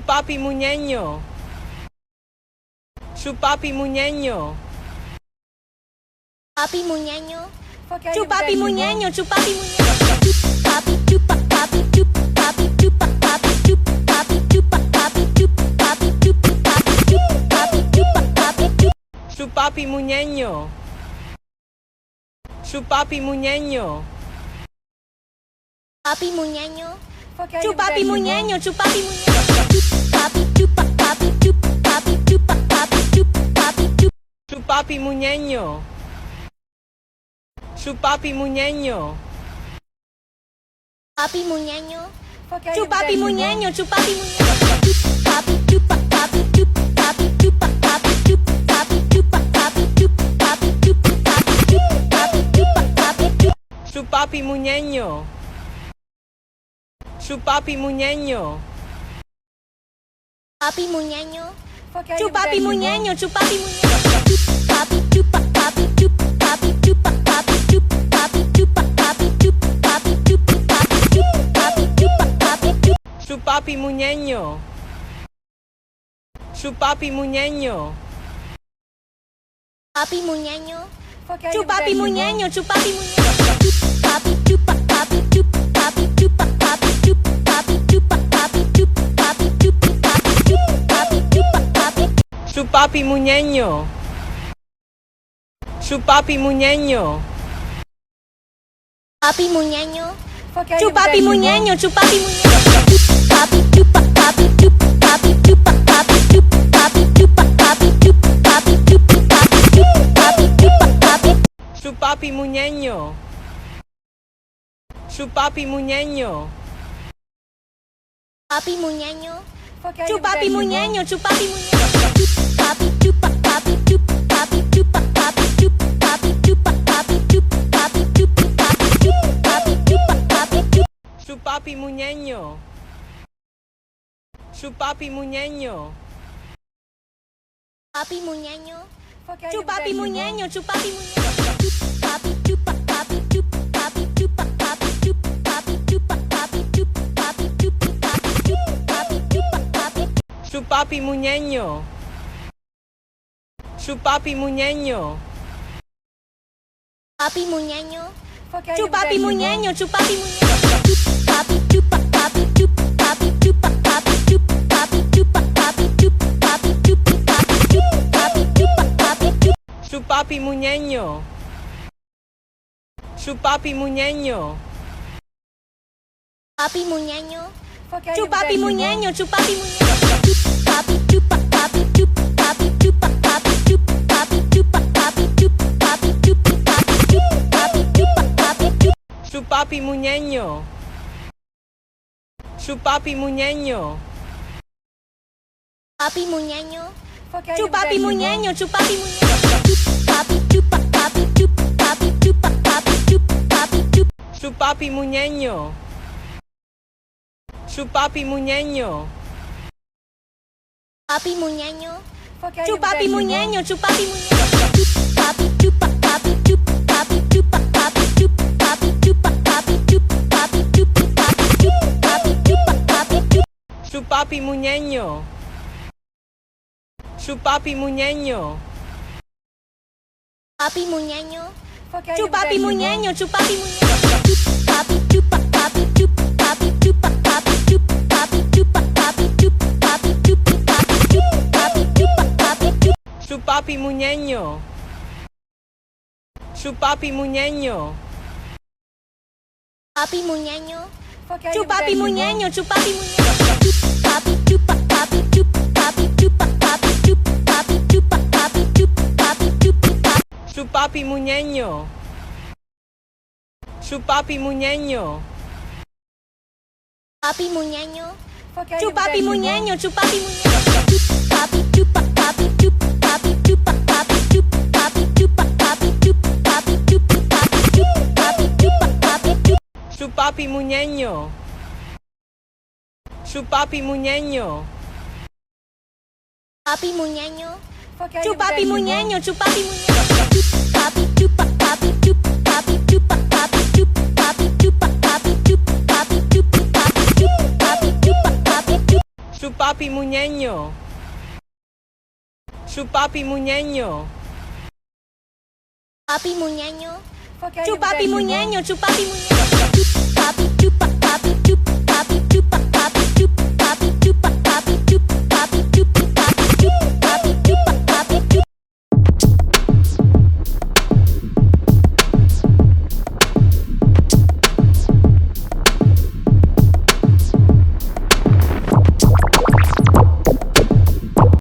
Chupapi muñeño. Chupapi muñeño. Papi muñeño. Chupapi muñeño, chupapi muñeño. Papi chupa, papi chupa, papi chupa, papi chupa, papi chupa, papi chupa, papi chupa, papi chupa, papi chupa, papi chupa. Chupapi muñeño. Chupapi muñeño. Papi muñeño. Chupapi muñeño, chupapi muñeño. Papi chupa, papi chupa, papi chupa, papi chupa, papi chupa. Chupapi muñeño. Chupapi muñeño. Papi muñeño. Chupapi muñeño, chupapi muñeño. Papi chupa, papi chupa, papi chupa, papi chupa, papi chupa, papi chupa, papi chupa, papi chupa, papi chupa, papi chupa. Chupapi muñeño. Chupapi muñeño. Papi muñeño. Chupapi muñeño, chupapi muñeño. Papi chupa, papi chupa, papi chupa, papi chupa, papi chupa, papi chupa, papi chupa, papi chupa, papi chupa, papi chupa. Chupapi muñeño. Chupapi muñeño. Papi muñeño. Chupapi muñeño, chupapi muñeño. Papi chupa, papi chupa, papi chupa, papi chupa, papi chupa, papi chupa, papi chupa, papi chupa, papi chupa, papi chupa. Chupapi muñeño. Chupapi muñeño. Papi muñeño. Chupapi muñeño, chupapi muñeño. Papi chupa, papi chupa, papi chupa, papi chupa, papi chupa, papi chupa, papi chupa, papi chupa, papi chupa, papi. Chupapi muñeño. Chupapi muñeño. Papi muñeño. Chupapi muñeño, chupapi muñeño. Papi chupa, papi chupa, papi chupa, papi chupa, papi chupa, papi chupa, papi chupa, papi chupa, papi chupa, papi chupa. Chupapi muñeño. Chupapi muñeño. Papi muñeño. Chupapi muñeño, chupapi muñeño. Papi chupa, papi chupa, papi chupa, papi chupa, papi chupa, papi chupa, papi chupa, papi chupa, papi chupa, papi. Chupapi muñeño. Chupapi muñeño. Papi muñeño. Chupapi muñeño, chupapi muñeño. Papi chupa, papi chupa, papi chupa, papi chupa, papi chupa, papi chupa, papi chupa, papi chupa, papi chupa, papi chupa. Chupapi muñeño. Chupapi muñeño. Papi muñeño. Chupapi muñeño, chupapi muñeño. Papi chupa, papi chupa, papi chupa, papi chupa, papi chupa, papi chupa, papi chupa, papi chupa, papi chupa, papi chupa. Chupapi muñeño. Chupapi muñeño. Papi muñeño. Chupapi muñeño, chupapi muñeño. Papi chupa, papi chupa, papi chupa, papi chupa, papi chupa. Chupapi muñeño. Chupapi muñeño. Papi muñeño. Chupapi muñeño, chupapi muñeño. Papi chupa, papi chupa, papi chupa, papi chupa, papi chupa, papi chupa, papi chupa, papi chupa, papi chupa, papi chupa. Chupapi muñeño. Chupapi muñeño. Papi muñeño. Chupapi muñeño, chupapi muñeño. Papi chupa, papi chupa, papi chupa, papi chupa, papi chupa, papi chupa, papi chupa, papi chupa, papi chupa, papi chupa. Chupapi muñeño. Chupapi muñeño. Papi muñeño. Chupapi muñeño, chupapi muñeño. Papi chupa, papi chupa, papi chupa, papi chupa, papi chupa, papi chupa, papi chupa, papi. Chupapi muñeño. Chupapi muñeño. Papi muñeño. Chupapi muñeño, chupapi muñeño. Papi chupa, papi chupa, papi chupa, papi chupa, papi chupa, papi chupa, papi chupa, papi chupa, papi chupa, papi chupa. Chupapi muñeño. Chupapi muñeño. Papi muñeño. Chupapi muñeño, chupapi muñeño. Papi chupa, papi chupa, papi chupa, papi chupa, papi chupa, papi chupa, papi chupa, papi chupa, papi chupa, papi chupa. Chupapi Muñeño. Chupapi Muñeño. Papi muñeño. Chupapi muñeño, chupapi muñeño.